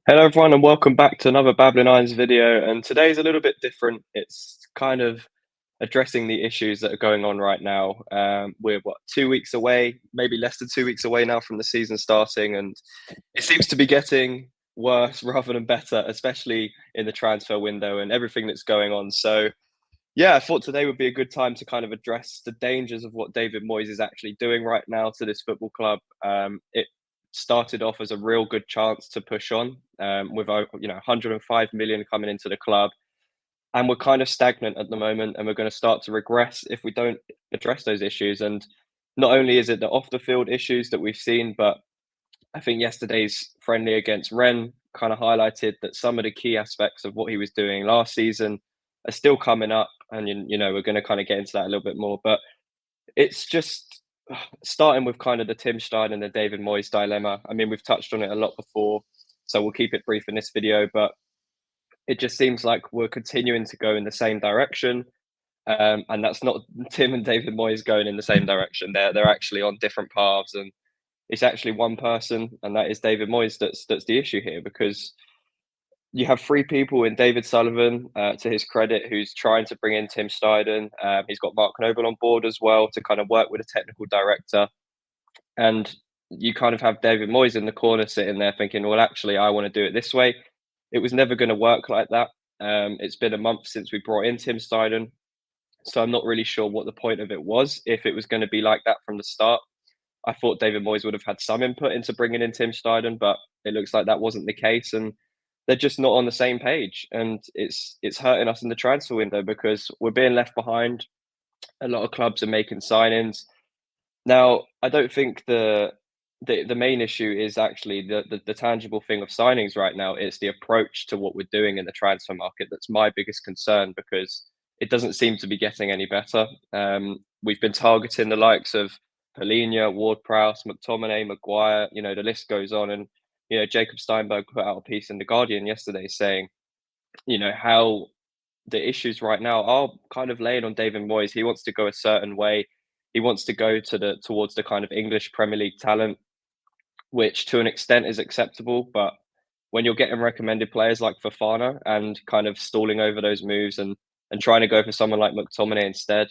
Hello everyone and welcome back to another Babbling Irons video, and today's a little bit different. It's kind of addressing the issues that are going on right now. We're 2 weeks away, maybe less than 2 weeks away now from the season starting, and it seems to be getting worse rather than better, especially in the transfer window and everything that's going on. So yeah, I thought today would be a good time to kind of address the dangers of what David Moyes is actually doing right now to this football club. It started off as a real good chance to push on with 105 million coming into the club, and we're kind of stagnant at the moment, and we're going to start to regress if we don't address those issues. And not only is it the off the field issues that we've seen, but I think yesterday's friendly against Rennes kind of highlighted that some of the key aspects of what he was doing last season are still coming up, and we're going to kind of get into that a little bit more. But it's just starting with kind of the Tim Stein and the David Moyes dilemma. I mean, we've touched on it a lot before, so we'll keep it brief in this video. But it just seems like we're continuing to go in the same direction, and that's not Tim and David Moyes going in the same direction. They're actually on different paths, and it's actually one person, and that is David Moyes. That's the issue here, because you have three people in David Sullivan, to his credit, who's trying to bring in Tim Steidten. He's got Mark Noble on board as well to kind of work with a technical director, and you kind of have David Moyes in the corner sitting there thinking, well, actually, I want to do it this way. It was never going to work like that. It's been a month since we brought in Tim Steidten, so I'm not really sure what the point of it was if it was going to be like that from the start. I thought David Moyes would have had some input into bringing in Tim Steidten, but it looks like that wasn't the case, and they're just not on the same page, and it's hurting us in the transfer window because we're being left behind. A lot of clubs are making signings now. I don't think the main issue is actually the tangible thing of signings right now. It's the approach to what we're doing in the transfer market that's my biggest concern, because it doesn't seem to be getting any better. We've been targeting the likes of Polinia, Ward-Prowse, McTominay, Maguire. The list goes on, and Jacob Steinberg put out a piece in the Guardian yesterday saying, how the issues right now are kind of laying on David Moyes. He wants to go a certain way. He wants to go towards the kind of English Premier League talent, which to an extent is acceptable. But when you're getting recommended players like Fofana and kind of stalling over those moves, and trying to go for someone like McTominay instead,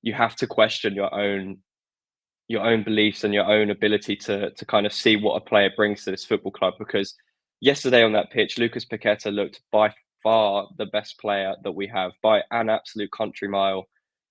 you have to question your own beliefs and your own ability to kind of see what a player brings to this football club. Because yesterday on that pitch, Lucas Paqueta looked by far the best player that we have by an absolute country mile.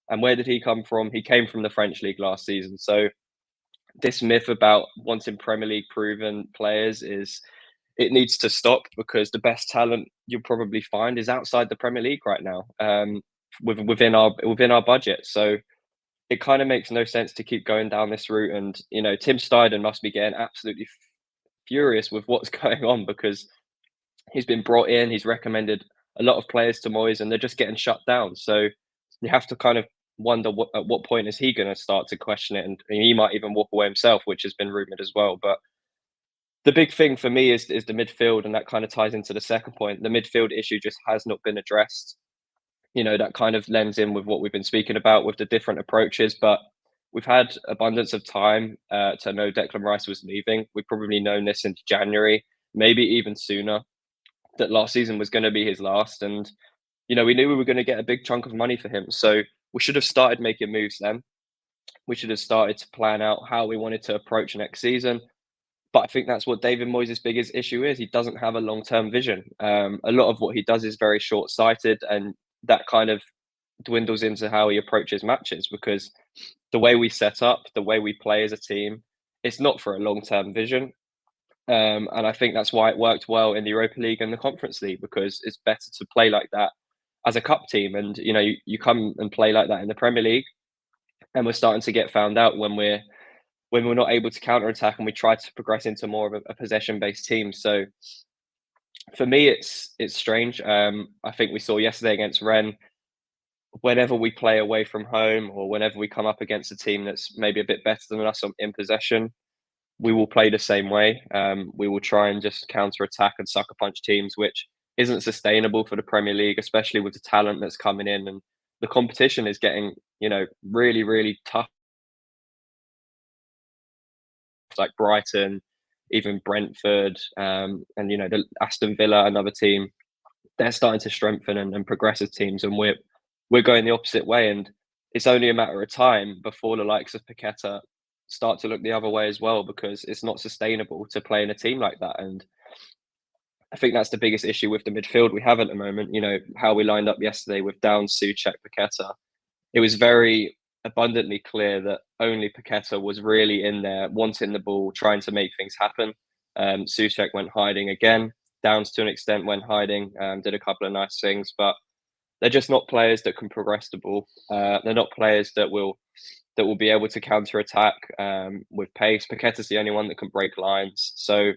And where did he come from? He came from the French league last season. So this myth about wanting Premier League proven players is it needs to stop, because the best talent you'll probably find is outside the Premier League right now, within our budget. So it kind of makes no sense to keep going down this route. And Tim Steidten must be getting absolutely furious with what's going on, because he's been brought in, he's recommended a lot of players to Moyes, and they're just getting shut down. So you have to kind of wonder at what point is he going to start to question it, and he might even walk away himself, which has been rumored as well. But the big thing for me is the midfield, and that kind of ties into the second point. The midfield issue just has not been addressed. That kind of lends in with what we've been speaking about with the different approaches. But we've had abundance of time to know Declan Rice was leaving. We've probably known this since January, maybe even sooner, that last season was going to be his last. And, we knew we were going to get a big chunk of money for him. So we should have started making moves then. We should have started to plan out how we wanted to approach next season. But I think that's what David Moyes' biggest issue is. He doesn't have a long-term vision. A lot of what he does is very short-sighted, and that kind of dwindles into how he approaches matches, because the way we set up, the way we play as a team, it's not for a long-term vision. And I think that's why it worked well in the Europa League and the Conference League, because it's better to play like that as a cup team. And you come and play like that in the Premier League, and we're starting to get found out when we're not able to counter attack, and we try to progress into more of a possession based team. So for me, it's strange. I think we saw yesterday against Rennes, whenever we play away from home, or whenever we come up against a team that's maybe a bit better than us in possession, we will play the same way. We will try and just counter attack and sucker punch teams, which isn't sustainable for the Premier League, especially with the talent that's coming in, and the competition is getting really really tough. Like Brighton, even Brentford, and the Aston Villa, another team, they're starting to strengthen and progress as teams, and we're going the opposite way. And it's only a matter of time before the likes of Paqueta start to look the other way as well, because it's not sustainable to play in a team like that. And I think that's the biggest issue with the midfield we have at the moment. How we lined up yesterday with Downs, Souček, Paqueta. It was very abundantly clear that only Paqueta was really in there, wanting the ball, trying to make things happen. Souček went hiding again. Downs, to an extent, went hiding, did a couple of nice things, but they're just not players that can progress the ball. They're not players that will be able to counter attack with pace. Paqueta's the only one that can break lines. So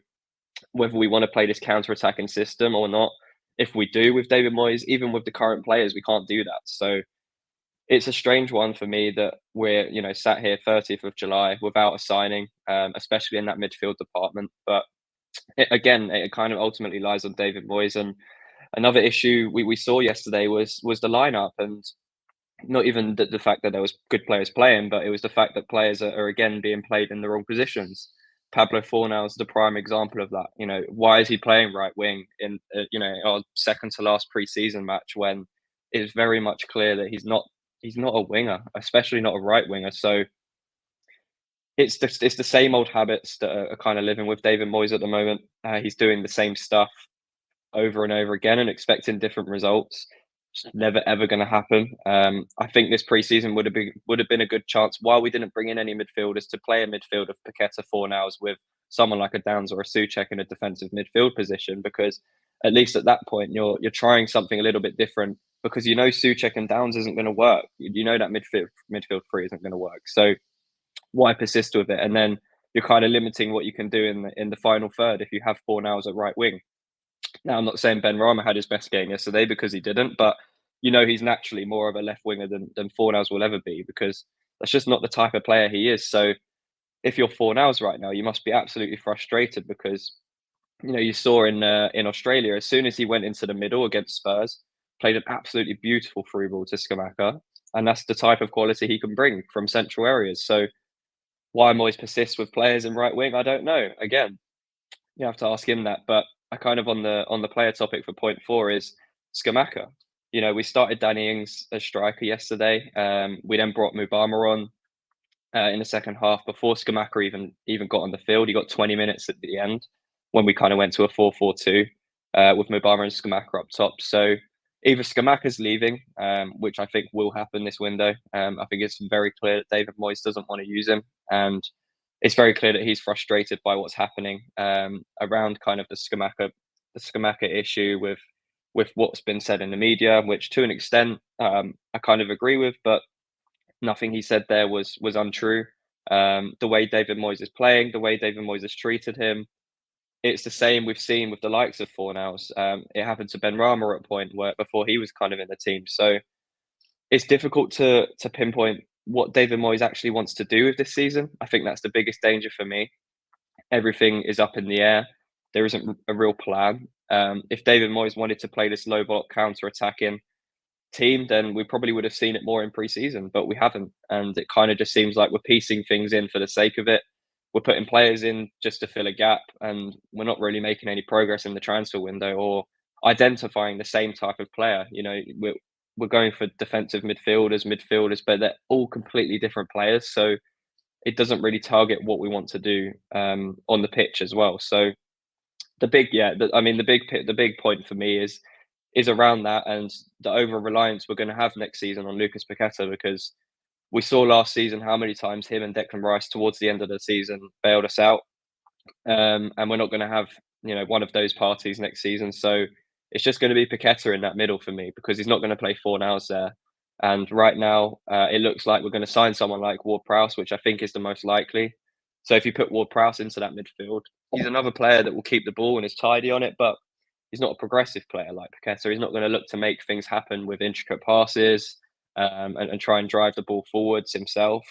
whether we want to play this counter attacking system or not, if we do with David Moyes, even with the current players, we can't do that. So it's a strange one for me that we're sat here 30th of July without a signing, especially in that midfield department. But it kind of ultimately lies on David Moyes. And another issue we saw yesterday was the lineup, and not even the fact that there was good players playing, but it was the fact that players are again being played in the wrong positions. Pablo Fornal is the prime example of that. Why is he playing right wing in our second to last pre-season match, when it's very much clear that he's not a winger, especially not a right winger. So it's the same old habits that are kind of living with David Moyes at the moment. He's doing the same stuff over and over again and expecting different results. It's never ever going to happen. I think this preseason would have been a good chance, while we didn't bring in any midfielders, to play a midfield of Paqueta, Fornals with someone like a Downs or a Souček in a defensive midfield position, because at least at that point you're trying something a little bit different, because Souček and Downs isn't going to work. That midfield three isn't going to work. So why persist with it? And then you're kind of limiting what you can do in the final third if you have Fornals at right wing. Now, I'm not saying Ben Rama had his best game yesterday, because he didn't, but he's naturally more of a left winger than Fornals will ever be, because that's just not the type of player he is. So if you're Fornals right now, you must be absolutely frustrated, because you saw in Australia, as soon as he went into the middle against Spurs, played an absolutely beautiful through ball to Skamaka, and that's the type of quality he can bring from central areas. So why Moyes persists with players in right wing, I don't know. Again, you have to ask him that. But I kind of, on the player topic for point four, is Skamaka. We started Danny Ings as striker yesterday. We then brought Mubama on in the second half before Skamaka even got on the field. He got 20 minutes at the end when we kind of went to a 4-4-2 with Mubama and Skamaka up top. So either Skamaka's leaving, which I think will happen this window. I think it's very clear that David Moyes doesn't want to use him, and it's very clear that he's frustrated by what's happening around kind of the Skamaka issue with what's been said in the media, which to an extent I kind of agree with, but nothing he said there was untrue. The way David Moyes is playing, the way David Moyes has treated him, it's the same we've seen with the likes of Fornals. It happened to Ben Rama at a point where before he was kind of in the team. So it's difficult to pinpoint what David Moyes actually wants to do with this season. I think that's the biggest danger for me. Everything is up in the air. There isn't a real plan. If David Moyes wanted to play this low block counter attacking team, then we probably would have seen it more in pre-season, but we haven't. And it kind of just seems like we're piecing things in for the sake of it. We're putting players in just to fill a gap, and we're not really making any progress in the transfer window or identifying the same type of player. We're going for defensive midfielders, but they're all completely different players. So it doesn't really target what we want to do on the pitch as well. So the big point for me is around that, and the over reliance we're going to have next season on Lucas Paqueta, because we saw last season how many times him and Declan Rice towards the end of the season bailed us out, and we're not going to have one of those parties next season. So it's just going to be Paqueta in that middle for me, because he's not going to play Fornals there. And right now, it looks like we're going to sign someone like Ward-Prowse, which I think is the most likely. So if you put Ward-Prowse into that midfield, he's another player that will keep the ball and is tidy on it, but he's not a progressive player like Paqueta. He's not going to look to make things happen with intricate passes and try and drive the ball forwards himself.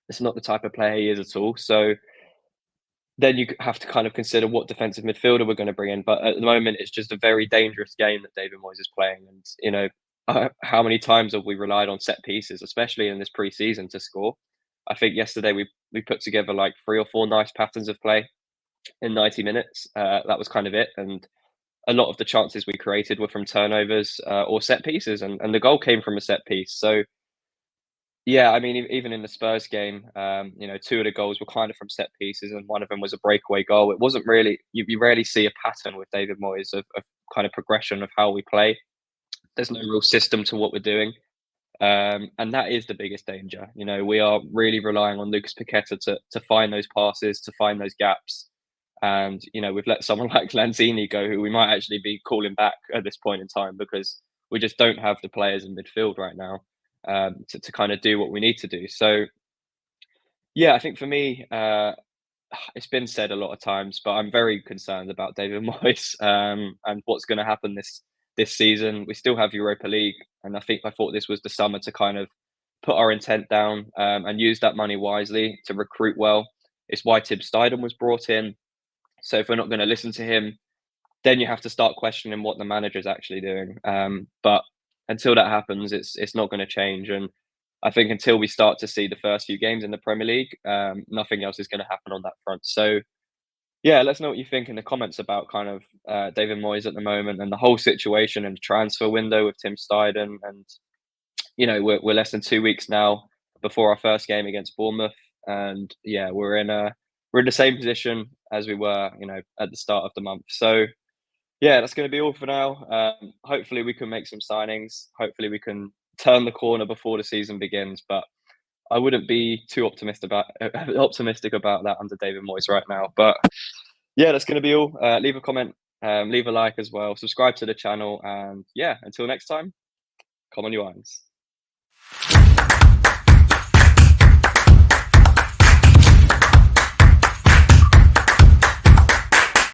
It's not the type of player he is at all. So then you have to kind of consider what defensive midfielder we're going to bring in. But at the moment, it's just a very dangerous game that David Moyes is playing. And, how many times have we relied on set pieces, especially in this pre-season, to score? I think yesterday we put together like 3 or 4 nice patterns of play. in 90 minutes. That was kind of it. And a lot of the chances we created were from turnovers or set pieces, and the goal came from a set piece. So yeah, I mean, even in the Spurs game, two of the goals were kind of from set pieces, and one of them was a breakaway goal. It wasn't really you rarely see a pattern with David Moyes of kind of progression of how we play. There's no real system to what we're doing. And that is the biggest danger. We are really relying on Lucas Paqueta to find those passes, to find those gaps. And we've let someone like Lanzini go, who we might actually be calling back at this point in time because we just don't have the players in midfield right now to kind of do what we need to do. So yeah, I think for me, it's been said a lot of times, but I'm very concerned about David Moyes and what's going to happen this season. We still have Europa League, and I thought this was the summer to kind of put our intent down and use that money wisely to recruit well. It's why Tim Steidem was brought in. So if we're not going to listen to him, then you have to start questioning what the manager's actually doing. But until that happens, it's not going to change. And I think until we start to see the first few games in the Premier League, nothing else is going to happen on that front. So yeah, let's know what you think in the comments about kind of David Moyes at the moment and the whole situation and the transfer window with Tim Steidem. And we're less than 2 weeks now before our first game against Bournemouth, and yeah, we're in the same position as we were, at the start of the month. So yeah, that's going to be all for now. Hopefully, we can make some signings. Hopefully, we can turn the corner before the season begins. But I wouldn't be too optimistic about that under David Moyes right now. But yeah, that's going to be all. Leave a comment, leave a like as well. Subscribe to the channel, and yeah, until next time, come on, you irons.